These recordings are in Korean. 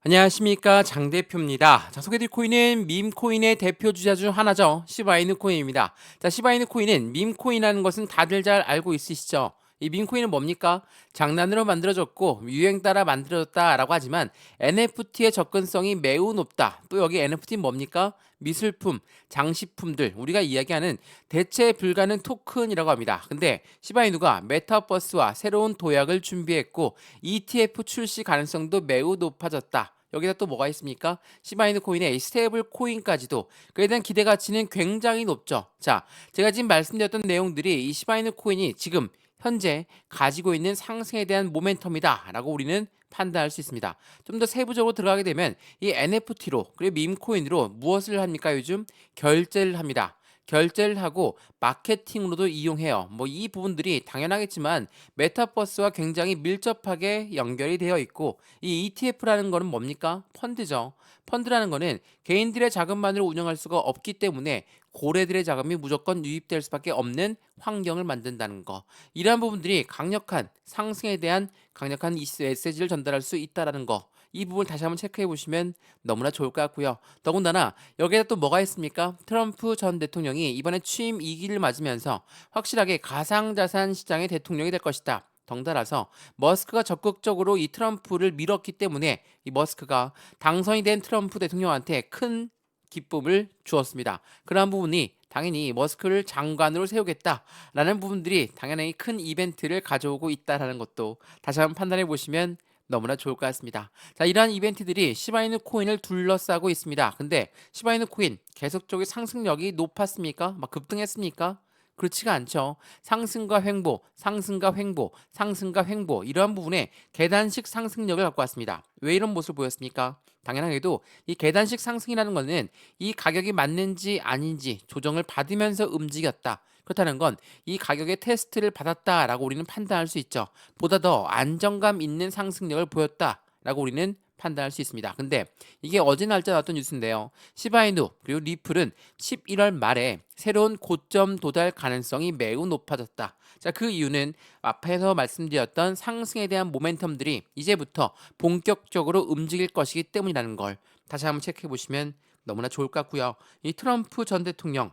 안녕하십니까, 장 대표입니다. 자, 소개드릴 코인은 밈코인의 대표 주자 중 하나죠. 시바이누 코인입니다. 자, 시바이누 코인은 밈코인이라는 것은 다들 잘 알고 있으시죠. 이 밈코인은 뭡니까? 장난으로 만들어졌고 유행 따라 만들어졌다라고 하지만 NFT의 접근성이 매우 높다. 또 여기 NFT는 뭡니까? 미술품, 장식품들, 우리가 이야기하는 대체 불가능 토큰이라고 합니다. 근데 시바이누가 메타버스와 새로운 도약을 준비했고 ETF 출시 가능성도 매우 높아졌다. 여기다 또 뭐가 있습니까? 시바이누 코인의 스테이블 코인까지도 그에 대한 기대 가치는 굉장히 높죠. 자, 제가 지금 말씀드렸던 내용들이 이 시바이누 코인이 지금 현재 가지고 있는 상승에 대한 모멘텀이다 라고 우리는 판단할 수 있습니다. 좀 더 세부적으로 들어가게 되면 이 NFT로 그리고 밈코인으로 무엇을 합니까? 요즘 결제를 합니다. 결제를 하고 마케팅으로도 이용해요. 뭐 이 부분들이 당연하겠지만 메타버스와 굉장히 밀접하게 연결이 되어 있고 이 ETF라는 거는 뭡니까? 펀드죠. 펀드라는 거는 개인들의 자금만으로 운영할 수가 없기 때문에 고래들의 자금이 무조건 유입될 수밖에 없는 환경을 만든다는 거. 이러한 부분들이 강력한 상승에 대한 강력한 메시지를 전달할 수 있다라는 거. 이 부분 다시 한번 체크해 보시면 너무나 좋을 것 같고요. 더군다나 여기에 또 뭐가 있습니까? 트럼프 전 대통령이 이번에 취임 2기를 맞으면서 확실하게 가상자산 시장의 대통령이 될 것이다. 덩달아서 머스크가 적극적으로 이 트럼프를 밀었기 때문에 이 머스크가 당선이 된 트럼프 대통령한테 큰 기쁨을 주었습니다. 그러한 부분이 당연히 머스크를 장관으로 세우겠다라는 부분들이 당연히 큰 이벤트를 가져오고 있다라는 것도 다시 한번 판단해 보시면 너무나 좋을 것 같습니다. 자, 이러한 이벤트들이 시바이누 코인을 둘러싸고 있습니다. 근데 시바이누 코인 계속적인 상승력이 높았습니까? 막 급등했습니까? 그렇지가 않죠. 상승과 횡보, 상승과 횡보, 상승과 횡보 이러한 부분에 계단식 상승력을 갖고 왔습니다. 왜 이런 모습을 보였습니까? 당연하게도 이 계단식 상승이라는 것은 이 가격이 맞는지 아닌지 조정을 받으면서 움직였다. 그렇다는 건 이 가격의 테스트를 받았다라고 우리는 판단할 수 있죠. 보다 더 안정감 있는 상승력을 보였다라고 우리는 판단할 수 있습니다. 근데 이게 어제 날짜 나왔던 뉴스인데요. 시바이누 그리고 리플은 11월 말에 새로운 고점 도달 가능성이 매우 높아졌다. 자, 그 이유는 앞에서 말씀드렸던 상승에 대한 모멘텀들이 이제부터 본격적으로 움직일 것이기 때문이라는 걸 다시 한번 체크해 보시면 너무나 좋을 것 같고요. 이 트럼프 전 대통령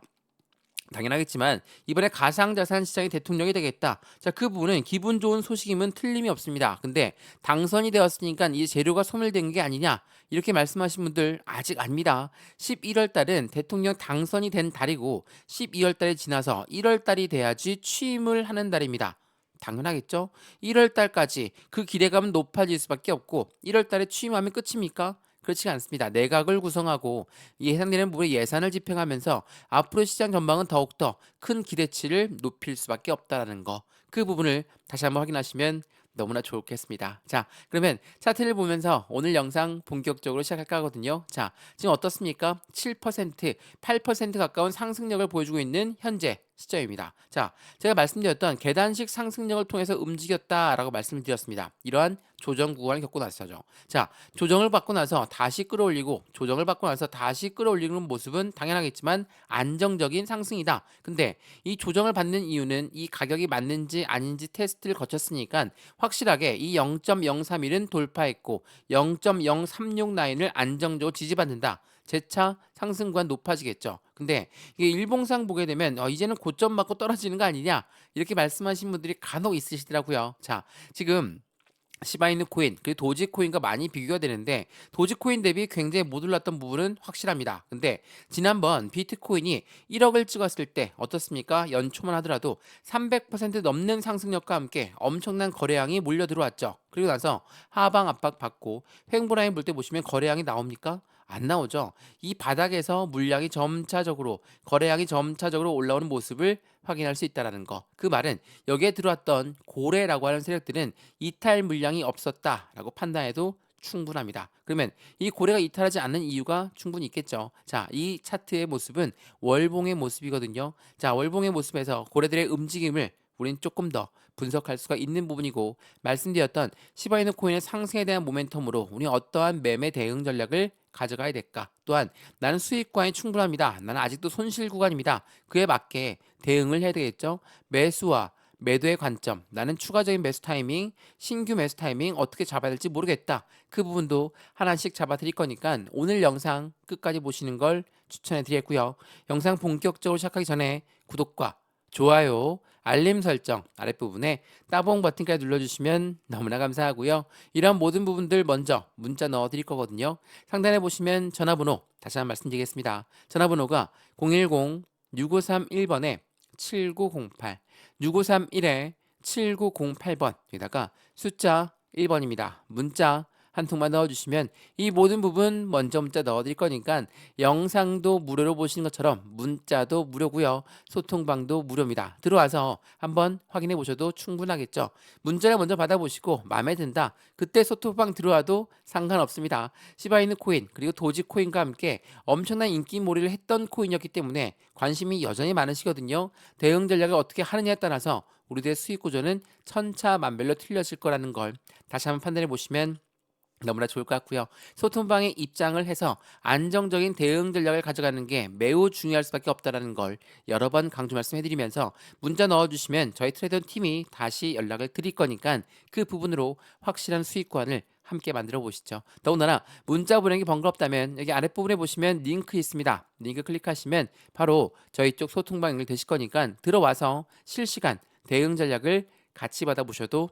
당연하겠지만 이번에 가상자산 시장의 대통령이 되겠다. 자, 그 부분은 기분 좋은 소식임은 틀림이 없습니다. 근데 당선이 되었으니까 이제 재료가 소멸된 게 아니냐 이렇게 말씀하신 분들 아직 아닙니다. 11월 달은 대통령 당선이 된 달이고 12월 달이 지나서 1월 달이 돼야지 취임을 하는 달입니다. 당연하겠죠? 1월 달까지 그 기대감은 높아질 수밖에 없고 1월 달에 취임하면 끝입니까? 그렇지 않습니다. 내각을 구성하고 예상되는 부분에 예산을 집행하면서 앞으로 시장 전망은 더욱더 큰 기대치를 높일 수밖에 없다라는 거. 그 부분을 다시 한번 확인하시면 너무나 좋겠습니다. 자, 그러면 차트를 보면서 오늘 영상 본격적으로 시작할까 하거든요. 자, 지금 어떻습니까? 7%, 8% 가까운 상승력을 보여주고 있는 현재 시점입니다. 자, 제가 말씀드렸던 계단식 상승력을 통해서 움직였다라고 말씀을 드렸습니다. 이러한 조정 구간을 겪고 나서죠. 자, 조정을 받고 나서 다시 끌어올리고 조정을 받고 나서 다시 끌어올리는 모습은 당연하겠지만 안정적인 상승이다. 근데 이 조정을 받는 이유는 이 가격이 맞는지 아닌지 테스트를 거쳤으니까 확실하게 이 0.031은 돌파했고 0.036 라인을 안정적으로 지지받는다. 재차 상승구간 높아지겠죠. 근데 이게 일봉상 보게 되면 이제는 고점 맞고 떨어지는 거 아니냐 이렇게 말씀하신 분들이 간혹 있으시더라고요. 자, 지금 시바이누 코인 그리고 도지코인과 많이 비교가 되는데 도지코인 대비 굉장히 못 올랐던 부분은 확실합니다. 근데 지난번 비트코인이 1억을 찍었을 때 어떻습니까? 연초만 하더라도 300% 넘는 상승력과 함께 엄청난 거래량이 몰려 들어왔죠. 그리고 나서 하방 압박 받고 횡보라인 볼 때 보시면 거래량이 나옵니까? 안 나오죠. 이 바닥에서 물량이 점차적으로 거래량이 점차적으로 올라오는 모습을 확인할 수 있다라는 거. 그 말은 여기에 들어왔던 고래라고 하는 세력들은 이탈 물량이 없었다라고 판단해도 충분합니다. 그러면 이 고래가 이탈하지 않는 이유가 충분히 있겠죠. 자, 이 차트의 모습은 월봉의 모습이거든요. 자, 월봉의 모습에서 고래들의 움직임을 우린 조금 더 분석할 수가 있는 부분이고 말씀드렸던 시바이누 코인의 상승에 대한 모멘텀으로 우리 어떠한 매매 대응 전략을 가져가야 될까? 또한 나는 수익권이 충분합니다. 나는 아직도 손실 구간입니다. 그에 맞게 대응을 해야 되겠죠. 매수와 매도의 관점, 나는 추가적인 매수 타이밍, 신규 매수 타이밍 어떻게 잡아야 될지 모르겠다. 그 부분도 하나씩 잡아 드릴 거니까 오늘 영상 끝까지 보시는 걸 추천해 드리겠고요. 영상 본격적으로 시작하기 전에 구독과 좋아요, 알림 설정 아랫부분에 따봉 버튼까지 눌러주시면 너무나 감사하고요. 이런 모든 부분들 먼저 문자 넣어 드릴 거거든요. 상단에 보시면 전화번호 다시 한번 말씀드리겠습니다. 전화번호가 010-6531번에 7908 6531에 7908번 여기다가 숫자 1번입니다. 문자 한 통만 넣어주시면 이 모든 부분 먼저 문자 넣어드릴 거니까 영상도 무료로 보시는 것처럼 문자도 무료고요. 소통방도 무료입니다. 들어와서 한번 확인해 보셔도 충분하겠죠. 문자를 먼저 받아보시고 마음에 든다. 그때 소통방 들어와도 상관없습니다. 시바이누 코인 그리고 도지 코인과 함께 엄청난 인기몰이를 했던 코인이었기 때문에 관심이 여전히 많으시거든요. 대응 전략을 어떻게 하느냐에 따라서 우리들의 수익 구조는 천차만별로 틀려질 거라는 걸 다시 한번 판단해 보시면 너무나 좋을 것 같고요. 소통방에 입장을 해서 안정적인 대응 전략을 가져가는 게 매우 중요할 수밖에 없다는 걸 여러 번 강조 말씀해드리면서 문자 넣어주시면 저희 트레이더 팀이 다시 연락을 드릴 거니까 그 부분으로 확실한 수익관을 함께 만들어 보시죠. 더군다나 문자 보내기 번거롭다면 여기 아랫부분에 보시면 링크 있습니다. 링크 클릭하시면 바로 저희 쪽 소통방 연결되실 거니까 들어와서 실시간 대응 전략을 같이 받아보셔도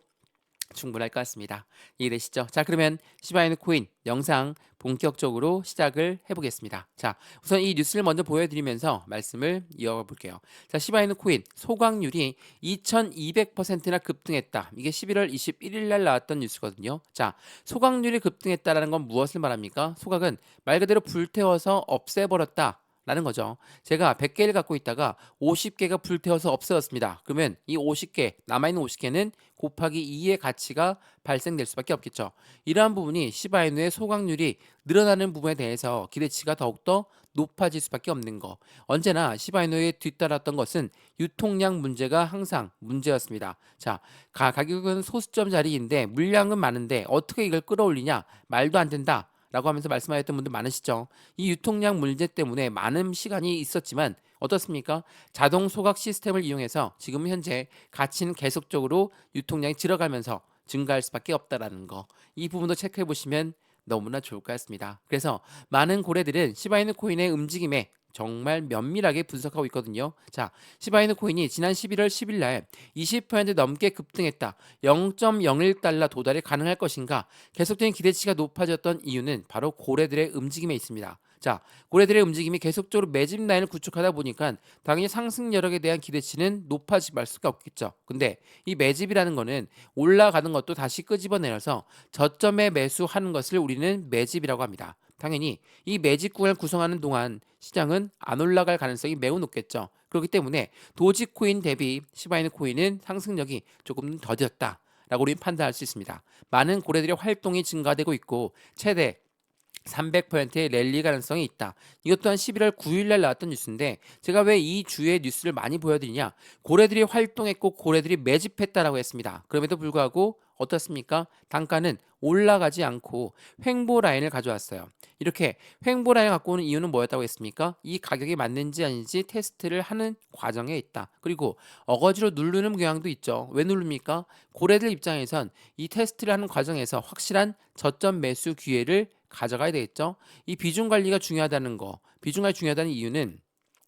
충분할 것 같습니다. 이해되시죠? 자, 그러면 시바이누 코인 영상 본격적으로 시작을 해보겠습니다. 자, 우선 이 뉴스를 먼저 보여드리면서 말씀을 이어가 볼게요. 자, 시바이누 코인 소각률이 2200%나 급등했다. 이게 11월 21일 날 나왔던 뉴스거든요. 자, 소각률이 급등했다라는 건 무엇을 말합니까? 소각은 말 그대로 불태워서 없애버렸다. 라는 거죠. 제가 100개를 갖고 있다가 50개가 불태워서 없어졌습니다. 그러면 이 50개, 남아있는 50개는 곱하기 2의 가치가 발생될 수밖에 없겠죠. 이러한 부분이 시바이누의 소각률이 늘어나는 부분에 대해서 기대치가 더욱더 높아질 수밖에 없는 거. 언제나 시바이누에 뒤따랐던 것은 유통량 문제가 항상 문제였습니다. 자, 가격은 소수점 자리인데 물량은 많은데 어떻게 이걸 끌어올리냐? 말도 안 된다. 라고 하면서 말씀하셨던 분들 많으시죠. 이 유통량 문제 때문에 많은 시간이 있었지만 어떻습니까? 자동 소각 시스템을 이용해서 지금 현재 가치는 계속적으로 유통량이 들어가면서 증가할 수밖에 없다라는 거. 이 부분도 체크해 보시면 너무나 좋을 것 같습니다. 그래서 많은 고래들은 시바이누 코인의 움직임에 정말 면밀하게 분석하고 있거든요. 자, 시바이누 코인이 지난 11월 10일 날 20% 넘게 급등했다. 0.01달러 도달이 가능할 것인가? 계속적인 기대치가 높아졌던 이유는 바로 고래들의 움직임에 있습니다. 자, 고래들의 움직임이 계속적으로 매집 라인을 구축하다 보니까 당연히 상승 여력에 대한 기대치는 높아질 수가 없겠죠. 근데 이 매집이라는 거는 올라가는 것도 다시 끄집어내려서 저점에 매수하는 것을 우리는 매집이라고 합니다. 당연히 이 매집 구간을 구성하는 동안 시장은 안 올라갈 가능성이 매우 높겠죠. 그렇기 때문에 도지코인 대비 시바이누 코인은 상승력이 조금 더뎠다라고 우리는 판단할 수 있습니다. 많은 고래들의 활동이 증가되고 있고 최대 300%의 랠리 가능성이 있다. 이것 또한 11월 9일 날 나왔던 뉴스인데 제가 왜 이 주의 뉴스를 많이 보여드리냐? 고래들이 활동했고 고래들이 매집했다라고 했습니다. 그럼에도 불구하고 어떻습니까? 단가는 올라가지 않고 횡보 라인을 가져왔어요. 이렇게 횡보 라인을 갖고 오는 이유는 뭐였다고 했습니까? 이 가격이 맞는지 아닌지 테스트를 하는 과정에 있다. 그리고 어거지로 누르는 경향도 있죠. 왜 누릅니까? 고래들 입장에선 이 테스트를 하는 과정에서 확실한 저점 매수 기회를 가져가야 되겠죠. 이 비중 관리가 중요하다는 거. 비중 관리 중요하다는 이유는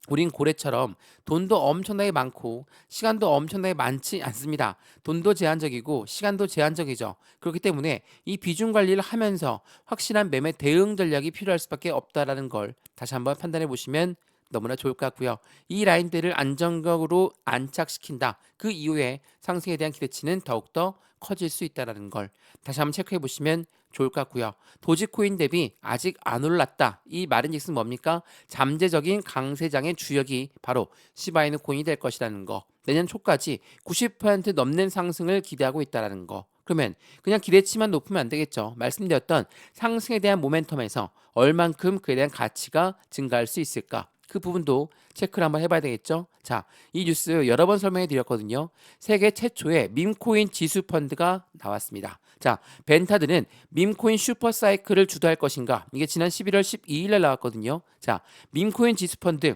우린 고래처럼 돈도 엄청나게 많고 시간도 엄청나게 많지 않습니다. 돈도 제한적이고 시간도 제한적이죠. 그렇기 때문에 이 비중 관리를 하면서 확실한 매매 대응 전략이 필요할 수밖에 없다라는 걸 다시 한번 판단해 보시면 너무나 좋을 것 같고요. 이 라인대를 안정적으로 안착시킨다. 그 이후에 상승에 대한 기대치는 더욱더 커질 수 있다는 걸 다시 한번 체크해 보시면 좋을 것 같고요. 도지코인 대비 아직 안 올랐다. 이 말인즉슨 뭡니까? 잠재적인 강세장의 주역이 바로 시바이누 코인이 될 것이라는 거. 내년 초까지 90% 넘는 상승을 기대하고 있다는 거. 그러면 그냥 기대치만 높으면 안 되겠죠. 말씀드렸던 상승에 대한 모멘텀에서 얼만큼 그에 대한 가치가 증가할 수 있을까? 그 부분도 체크를 한번 해봐야 되겠죠. 자, 이 뉴스 여러 번 설명해 드렸거든요. 세계 최초의 밈코인 지수 펀드가 나왔습니다. 자, 벤타드는 밈코인 슈퍼사이클을 주도할 것인가? 이게 지난 11월 12일 날 나왔거든요. 자, 밈코인 지수 펀드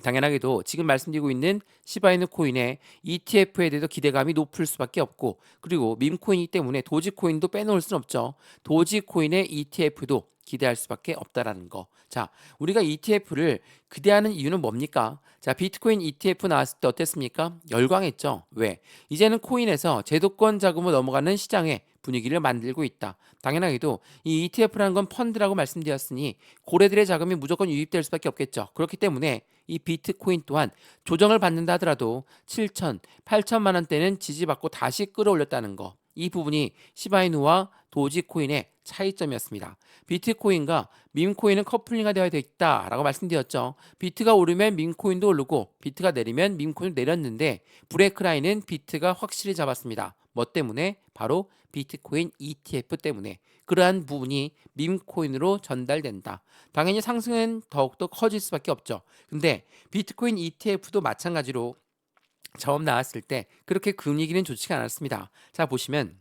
당연하게도 지금 말씀드리고 있는 시바이누 코인의 ETF에 대해서 기대감이 높을 수밖에 없고, 그리고 밈코인이기 때문에 도지코인도 빼놓을 수는 없죠. 도지코인의 ETF도 기대할 수밖에 없다라는 거. 자, 우리가 ETF를 기대하는 이유는 뭡니까? 자, 비트코인 ETF 나왔을 때 어땠습니까? 열광했죠. 왜? 이제는 코인에서 제도권 자금으로 넘어가는 시장에 분위기를 만들고 있다. 당연하게도 이 ETF라는 건 펀드라고 말씀드렸으니 고래들의 자금이 무조건 유입될 수밖에 없겠죠. 그렇기 때문에 이 비트코인 또한 조정을 받는다 하더라도 7천, 8천만 원대는 지지받고 다시 끌어올렸다는 거. 이 부분이 시바이누와 도지코인의 차이점이었습니다. 비트코인과 밈코인은 커플링이 되어 있다라고 말씀드렸죠. 비트가 오르면 밈코인도 오르고 비트가 내리면 밈코인도 내렸는데 브레이크 라인은 비트가 확실히 잡았습니다. 뭐 때문에? 바로 비트코인 ETF 때문에. 그러한 부분이 밈코인으로 전달된다. 당연히 상승은 더욱더 커질 수밖에 없죠. 근데 비트코인 ETF도 마찬가지로 처음 나왔을 때 그렇게 분위기는 좋지가 않았습니다. 자, 보시면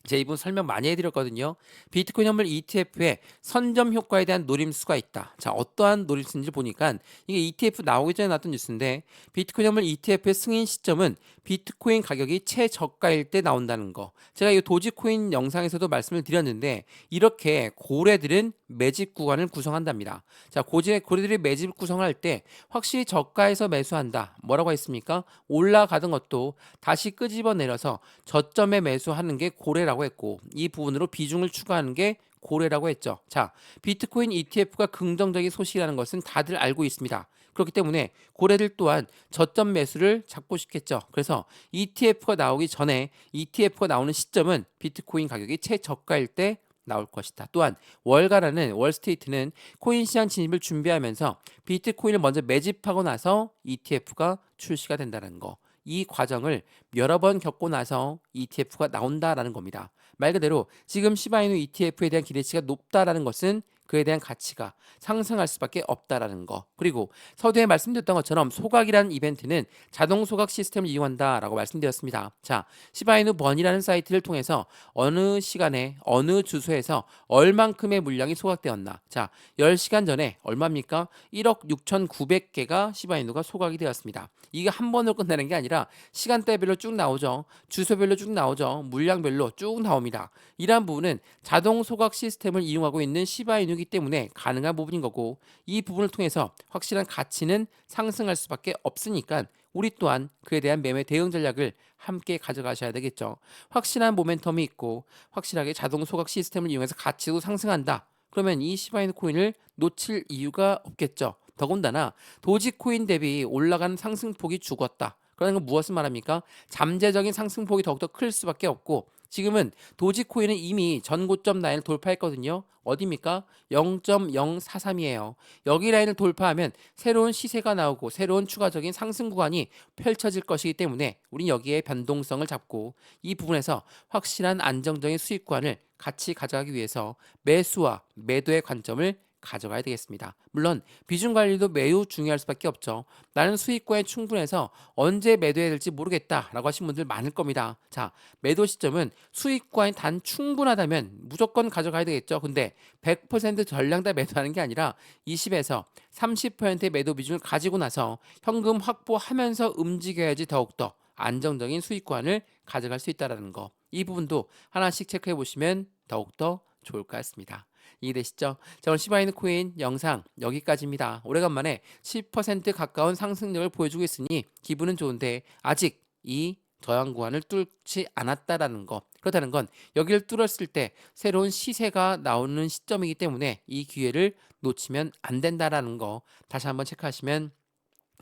제가 이분 설명 많이 해드렸거든요. 비트코인 현물 ETF에 선점 효과에 대한 노림수가 있다. 자, 어떠한 노림수인지 보니까 이게 ETF 나오기 전에 나왔던 뉴스인데, 비트코인 현물 ETF의 승인 시점은 비트코인 가격이 최저가일 때 나온다는 거. 제가 이 도지코인 영상에서도 말씀을 드렸는데, 이렇게 고래들은 매집 구간을 구성한답니다. 자, 고래들이 매집 구성할 때 확실히 저가에서 매수한다. 뭐라고 했습니까? 올라가던 것도 다시 끄집어 내려서 저점에 매수하는 게 고래라고 했고, 이 부분으로 비중을 추가하는 게 고래라고 했죠. 자, 비트코인 ETF가 긍정적인 소식이라는 것은 다들 알고 있습니다. 그렇기 때문에 고래들 또한 저점 매수를 잡고 싶겠죠. 그래서 ETF가 나오기 전에, ETF가 나오는 시점은 비트코인 가격이 최저가일 때 나올 것이다. 또한 월가라는 월스트리트는 코인 시장 진입을 준비하면서 비트코인을 먼저 매집하고 나서 ETF가 출시가 된다는 거. 이 과정을 여러 번 겪고 나서 ETF가 나온다라는 겁니다. 말 그대로 지금 시바이누 ETF에 대한 기대치가 높다라는 것은 그에 대한 가치가 상승할 수밖에 없다라는 거. 그리고 서두에 말씀드렸던 것처럼 소각이라는 이벤트는 자동 소각 시스템을 이용한다라고 말씀드렸습니다. 자, 시바이누 번이라는 사이트를 통해서 어느 시간에 어느 주소에서 얼만큼의 물량이 소각되었나. 자, 10시간 전에 얼마입니까? 1억 6,900개가 시바이누가 소각이 되었습니다. 이게 한 번으로 끝나는 게 아니라 시간대별로 쭉 나오죠. 주소별로 쭉 나오죠. 물량별로 쭉 나옵니다. 이러한 부분은 자동 소각 시스템을 이용하고 있는 시바이누이기 때문에 가능한 부분인 거고, 이 부분을 통해서 확실한 가치는 상승할 수밖에 없으니까 우리 또한 그에 대한 매매 대응 전략을 함께 가져가셔야 되겠죠. 확실한 모멘텀이 있고 확실하게 자동 소각 시스템을 이용해서 가치도 상승한다. 그러면 이 시바이누 코인을 놓칠 이유가 없겠죠. 더군다나 도지코인 대비 올라간 상승폭이 죽었다. 그러는 건 무엇을 말합니까? 잠재적인 상승폭이 더욱더 클 수밖에 없고, 지금은 도지코인은 이미 전고점 라인을 돌파했거든요. 어디입니까? 0.043이에요. 여기 라인을 돌파하면 새로운 시세가 나오고 새로운 추가적인 상승 구간이 펼쳐질 것이기 때문에 우린 여기에 변동성을 잡고 이 부분에서 확실한 안정적인 수익 구간을 같이 가져가기 위해서 매수와 매도의 관점을 가져가야 되겠습니다. 물론 비중 관리도 매우 중요할 수밖에 없죠. 나는 수익과에 충분해서 언제 매도해야 될지 모르겠다라고 하신 분들 많을 겁니다. 자, 매도 시점은 수익과에 단 충분하다면 무조건 가져가야 되겠죠. 근데 100% 전량 다 매도하는 게 아니라 20에서 30%의 매도 비중을 가지고 나서 현금 확보하면서 움직여야지 더욱더 안정적인 수익관을 가져갈 수 있다는 거. 이 부분도 하나씩 체크해 보시면 더욱더 좋을 것 같습니다. 이해되시죠? 자, 오늘 시바이누 코인 영상 여기까지입니다. 오래간만에 10% 가까운 상승력을 보여주고 있으니 기분은 좋은데 아직 이 저항 구간을 뚫지 않았다라는 거. 그렇다는 건 여기를 뚫었을 때 새로운 시세가 나오는 시점이기 때문에 이 기회를 놓치면 안 된다라는 거 다시 한번 체크하시면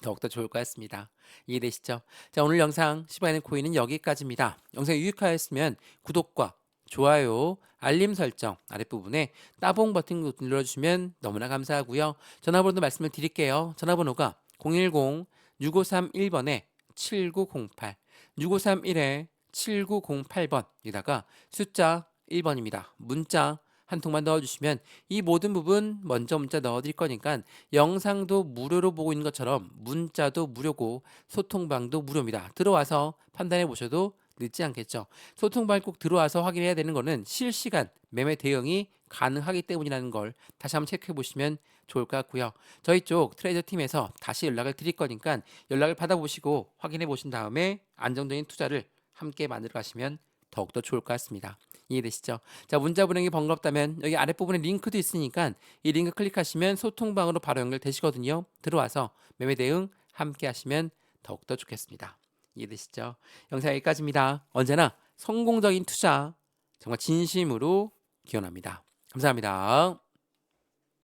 더욱더 좋을 것 같습니다. 이해되시죠? 자, 오늘 영상 시바이누 코인은 여기까지입니다. 영상이 유익하였으면 구독과 좋아요, 알림 설정 아랫부분에 따봉 버튼 눌러주시면 너무나 감사하고요. 전화번호도 말씀을 드릴게요. 전화번호가 010-6531번에 7908, 6531에 7908번에다가 숫자 1번입니다. 문자 한 통만 넣어주시면 이 모든 부분 먼저 문자 넣어드릴 거니까 영상도 무료로 보고 있는 것처럼 문자도 무료고 소통방도 무료입니다. 들어와서 판단해 보셔도 늦지 않겠죠. 소통방에 꼭 들어와서 확인해야 되는 거는 실시간 매매 대응이 가능하기 때문이라는 걸 다시 한번 체크해 보시면 좋을 것 같고요. 저희 쪽 트레이더 팀에서 다시 연락을 드릴 거니까 연락을 받아보시고 확인해 보신 다음에 안정적인 투자를 함께 만들어 가시면 더욱더 좋을 것 같습니다. 이해되시죠? 자, 문자 보내기 번거롭다면 여기 아랫부분에 링크도 있으니까 이 링크 클릭하시면 소통방으로 바로 연결되시거든요. 들어와서 매매 대응 함께 하시면 더욱더 좋겠습니다. 이해되시죠? 영상 여기까지입니다. 언제나 성공적인 투자 정말 진심으로 기원합니다. 감사합니다.